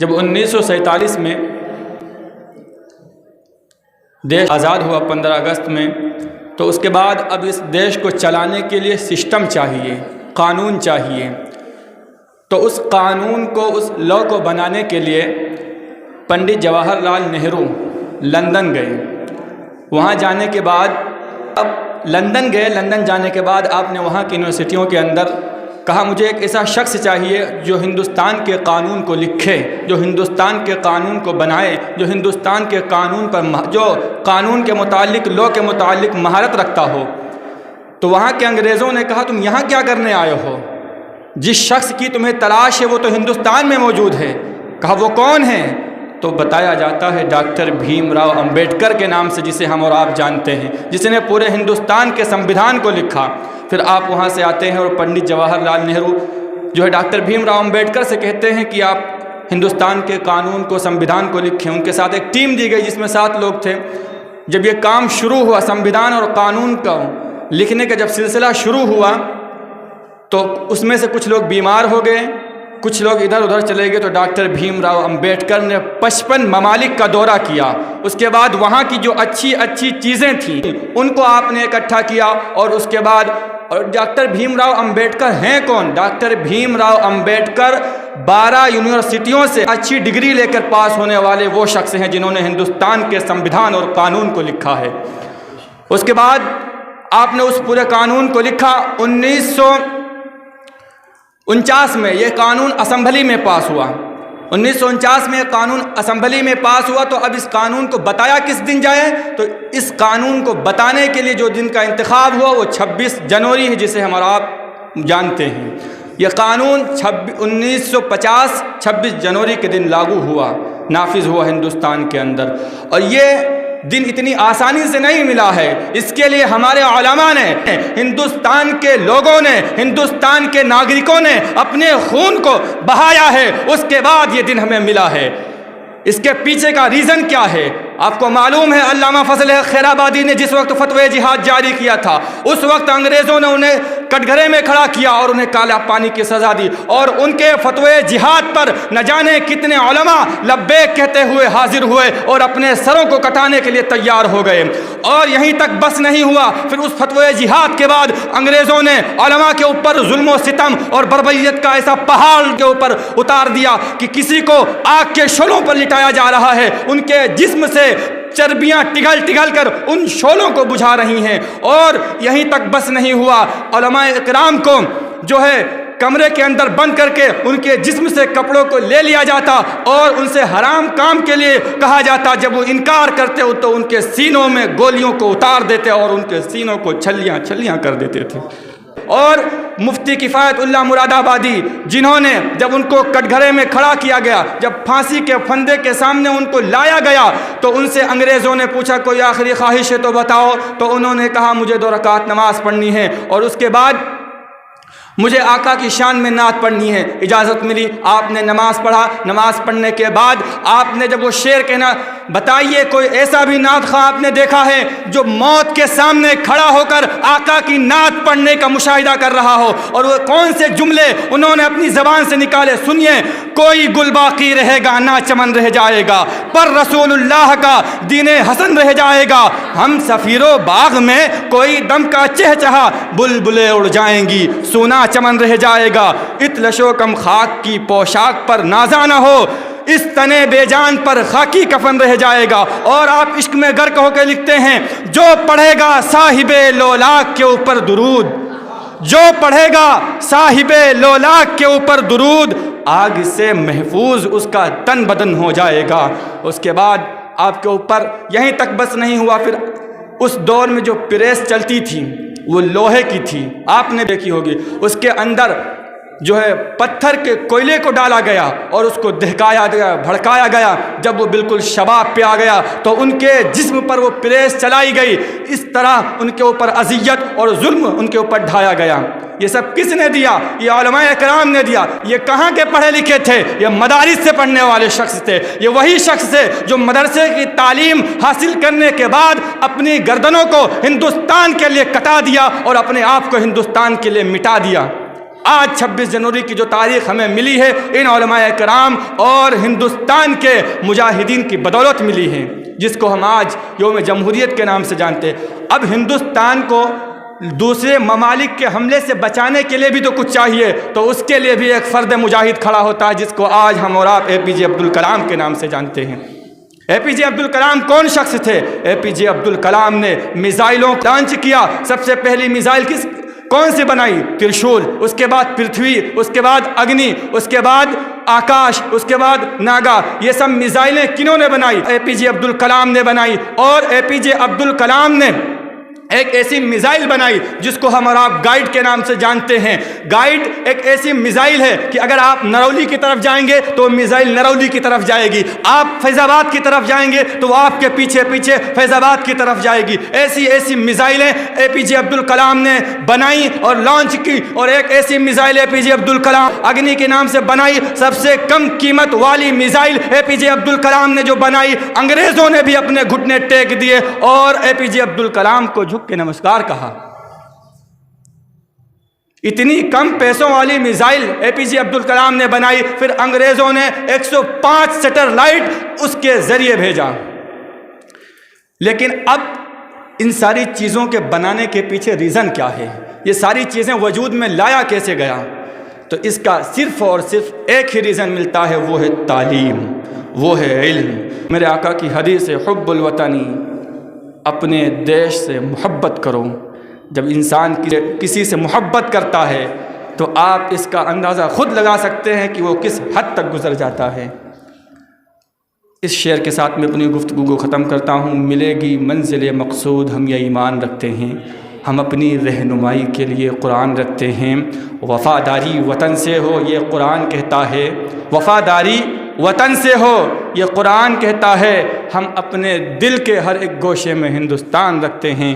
جب 1947 میں دیش آزاد ہوا 15 اگست میں، تو اس کے بعد اب اس دیش کو چلانے کے لیے سسٹم چاہیے، قانون چاہیے۔ تو اس قانون کو، اس لا کو بنانے کے لیے پنڈت جواہر لال نہرو لندن گئے۔ وہاں جانے کے بعد اب لندن گئے، لندن جانے کے بعد آپ نے وہاں کی یونیورسٹیوں کے اندر کہا مجھے ایک ایسا شخص چاہیے جو ہندوستان کے قانون کو لکھے، جو ہندوستان کے قانون کو بنائے، جو ہندوستان کے قانون پر جو قانون کے متعلق، لا کے متعلق مہارت رکھتا ہو۔ تو وہاں کے انگریزوں نے کہا تم یہاں کیا کرنے آئے ہو؟ جس شخص کی تمہیں تلاش ہے وہ تو ہندوستان میں موجود ہے۔ کہا وہ کون ہے؟ تو بتایا جاتا ہے ڈاکٹر بھیم راؤ امبیڈکر کے نام سے، جسے ہم اور آپ جانتے ہیں، جس نے پورے ہندوستان کے سمویدھان کو لکھا۔ پھر آپ وہاں سے آتے ہیں اور پنڈت جواہر لال نہرو جو ہے ڈاکٹر بھیم راؤ امبیڈکر سے کہتے ہیں کہ آپ ہندوستان کے قانون کو، سمویدھان کو لکھیں۔ ان کے ساتھ ایک ٹیم دی گئی جس میں 7 لوگ تھے۔ جب یہ کام شروع ہوا، سمویدھان اور قانون کا لکھنے کا جب سلسلہ شروع ہوا، تو اس میں سے کچھ لوگ بیمار ہو گئے، کچھ لوگ ادھر ادھر چلے گئے۔ تو ڈاکٹر بھیم راؤ امبیڈکر نے 55 ممالک کا دورہ کیا۔ اس کے بعد وہاں کی جو اچھی اچھی چیزیں تھیں ان کو آپ نے اکٹھا کیا، اور اس کے بعد ڈاکٹر بھیم راؤ امبیڈکر ہیں کون؟ ڈاکٹر بھیم راؤ امبیڈکر 12 یونیورسٹیوں سے اچھی ڈگری لے کر پاس ہونے والے وہ شخص ہیں جنہوں نے ہندوستان کے سمویدھان اور قانون کو لکھا ہے۔ اس کے بعد آپ نے اس پورے قانون کو لکھا۔ 1949 میں یہ قانون اسمبلی میں پاس ہوا۔ 1949 میں قانون اسمبلی میں پاس ہوا۔ تو اب اس قانون کو بتایا کس دن جائے؟ تو اس قانون کو بتانے کے لیے جو دن کا انتخاب ہوا وہ 26 جنوری ہے، جسے ہم اور آپ جانتے ہیں۔ یہ قانون 1950 26 جنوری کے دن لاگو ہوا، نافذ ہوا ہندوستان کے اندر۔ اور یہ دن اتنی آسانی سے نہیں ملا ہے، اس کے لیے ہمارے علماء نے، ہندوستان کے لوگوں نے، ہندوستان کے ناگرکوں نے اپنے خون کو بہایا ہے، اس کے بعد یہ دن ہمیں ملا ہے۔ اس کے پیچھے کا ریزن کیا ہے؟ آپ کو معلوم ہے علامہ فضل خیر آبادی نے جس وقت فتوی جہاد جاری کیا تھا، اس وقت انگریزوں نے انہیں کٹگھرے میں کھڑا کیا اور انہیں کالا پانی کی سزا دی، اور ان کے فتوی جہاد پر نہ جانے کتنے علماء لبیک کہتے ہوئے حاضر ہوئے اور اپنے سروں کو کٹانے کے لیے تیار ہو گئے۔ اور یہیں تک بس نہیں ہوا، پھر اس فتوی جہاد کے بعد انگریزوں نے علماء کے اوپر ظلم و ستم اور بربریت کا ایسا پہاڑ کے اوپر اتار دیا کہ کسی کو آگ کے شعلوں پر لٹایا جا رہا ہے، ان کے جسم سے چربیاں ٹگل کر ان شعلوں کو بجھا رہی ہیں۔ اور یہیں تک بس نہیں ہوا، علماء اکرام کو جو ہے کمرے کے اندر بند کر کے ان کے جسم سے کپڑوں کو لے لیا جاتا اور ان سے حرام کام کے لیے کہا جاتا۔ جب وہ انکار کرتے تو ان کے سینوں میں گولیوں کو اتار دیتے اور ان کے سینوں کو چھلیاں چھلیاں کر دیتے تھے۔ اور مفتی کفایت اللہ مراد آبادی، جنہوں نے جب ان کو کٹگھرے میں کھڑا کیا گیا، جب پھانسی کے پھندے کے سامنے ان کو لایا گیا، تو ان سے انگریزوں نے پوچھا کوئی آخری خواہش ہے تو بتاؤ۔ تو انہوں نے کہا مجھے 2 رکعت نماز پڑھنی ہے اور اس کے بعد مجھے آقا کی شان میں نعت پڑھنی ہے۔ اجازت ملی، آپ نے نماز پڑھا۔ نماز پڑھنے کے بعد آپ نے جب وہ شعر کہنا، بتائیے کوئی ایسا بھی نعت خواہ آپ نے دیکھا ہے جو موت کے سامنے کھڑا ہو کر آقا کی نعت پڑھنے کا مشاہدہ کر رہا ہو؟ اور وہ کون سے جملے انہوں نے اپنی زبان سے نکالے، سنیے۔ کوئی گل باقی رہے گا نہ چمن رہ جائے گا، پر رسول اللہ کا دین حسن رہ جائے گا۔ ہم سفیرو باغ میں کوئی دم کا چہچہا، بلبلیں اڑ جائیں گی سونا چمن رہ جائے گا۔ اتلشو کم خاک کی پوشاک پر نازا نہ ہو، اس تنے بے جان پر خاکی کفن رہ جائے گا۔ اور آپ عشق میں غرق ہو کے لکھتے ہیں، جو پڑھے گا صاحب لولاک کے اوپر درود، جو پڑھے گا صاحب لولاک کے اوپر درود، آگ سے محفوظ اس کا تن بدن ہو جائے گا۔ اس کے بعد آپ کے اوپر یہیں تک بس نہیں ہوا، پھر اس دور میں جو پریس چلتی تھی وہ لوہے کی تھی، آپ نے دیکھی ہوگی۔ اس کے اندر جو ہے پتھر کے کوئلے کو ڈالا گیا اور اس کو دہکایا گیا، بھڑکایا گیا۔ جب وہ بالکل شباب پہ آ گیا تو ان کے جسم پر وہ پریس چلائی گئی، اس طرح ان کے اوپر اذیت اور ظلم ان کے اوپر ڈھایا گیا۔ یہ سب کس نے دیا؟ یہ علماء اکرام نے دیا۔ یہ کہاں کے پڑھے لکھے تھے؟ یہ مدارس سے پڑھنے والے شخص تھے۔ یہ وہی شخص تھے جو مدرسے کی تعلیم حاصل کرنے کے بعد اپنی گردنوں کو ہندوستان کے لیے کٹا دیا اور اپنے آپ کو ہندوستان کے لیے مٹا دیا۔ آج 26 جنوری کی جو تاریخ ہمیں ملی ہے ان علماء کرام اور ہندوستان کے مجاہدین کی بدولت ملی ہے، جس کو ہم آج یوم جمہوریت کے نام سے جانتے ہیں۔ اب ہندوستان کو دوسرے ممالک کے حملے سے بچانے کے لیے بھی تو کچھ چاہیے، تو اس کے لیے بھی ایک فرد مجاہد کھڑا ہوتا ہے، جس کو آج ہم اور آپ APJ عبدالکلام کے نام سے جانتے ہیں۔ APJ عبدالکلام کون شخص تھے؟ APJ عبدالکلام نے میزائلوں کو لانچ کیا۔ سب سے پہلی میزائل کون سی بنائی؟ ترشول، اس کے بعد پرتھوی، اس کے بعد اگنی، اس کے بعد آکاش، اس کے بعد ناگا۔ یہ سب میزائلیں کنہوں نے بنائی؟ APJ عبدالکلام نے بنائی۔ اور APJ عبدالکلام نے ایک ایسی میزائل بنائی جس کو ہم اور آپ گائیڈ کے نام سے جانتے ہیں۔ گائیڈ ایک ایسی میزائل ہے کہ اگر آپ نرول کی طرف جائیں گے تو میزائل نرول کی طرف جائے گی، آپ فیض آباد کی طرف جائیں گے تو وہ آپ کے پیچھے پیچھے فیض آباد کی طرف جائے گی۔ ایسی میزائلیں APJ عبدالکلام نے بنائی اور لانچ کی۔ اور ایک ایسی میزائل APJ عبدالکلام اگنی کے نام سے بنائی، سب سے کم قیمت والی میزائل APJ عبدالکلام نے جو بنائی، انگریزوں نے بھی اپنے گھٹنے ٹیک دیے اور APJ عبدالکلام کو جھک کے نمسکار کہا۔ اتنی کم پیسوں والی میزائل APJ عبدالکلام نے بنائی، پھر انگریزوں نے 105 سیٹلائٹ اس کے ذریعے بھیجا۔ لیکن اب ان ساری چیزوں کے بنانے کے پیچھے ریزن کیا ہے؟ یہ ساری چیزیں وجود میں لایا کیسے گیا؟ تو اس کا صرف اور صرف ایک ہی ریزن ملتا ہے، وہ ہے تعلیم، وہ ہے علم۔ میرے آقا کی حدیث ہے، حب الوطنی، اپنے دیش سے محبت کرو۔ جب انسان کسی سے محبت کرتا ہے تو آپ اس کا اندازہ خود لگا سکتے ہیں کہ وہ کس حد تک گزر جاتا ہے۔ اس شعر کے ساتھ میں اپنی گفتگو کو ختم کرتا ہوں۔ ملے گی منزل مقصود، ہم یہ ایمان رکھتے ہیں، ہم اپنی رہنمائی کے لیے قرآن رکھتے ہیں۔ وفاداری وطن سے ہو، یہ قرآن کہتا ہے، وفاداری وطن سے ہو یہ قرآن کہتا ہے۔ ہم اپنے دل کے ہر ایک گوشے میں ہندوستان رکھتے ہیں۔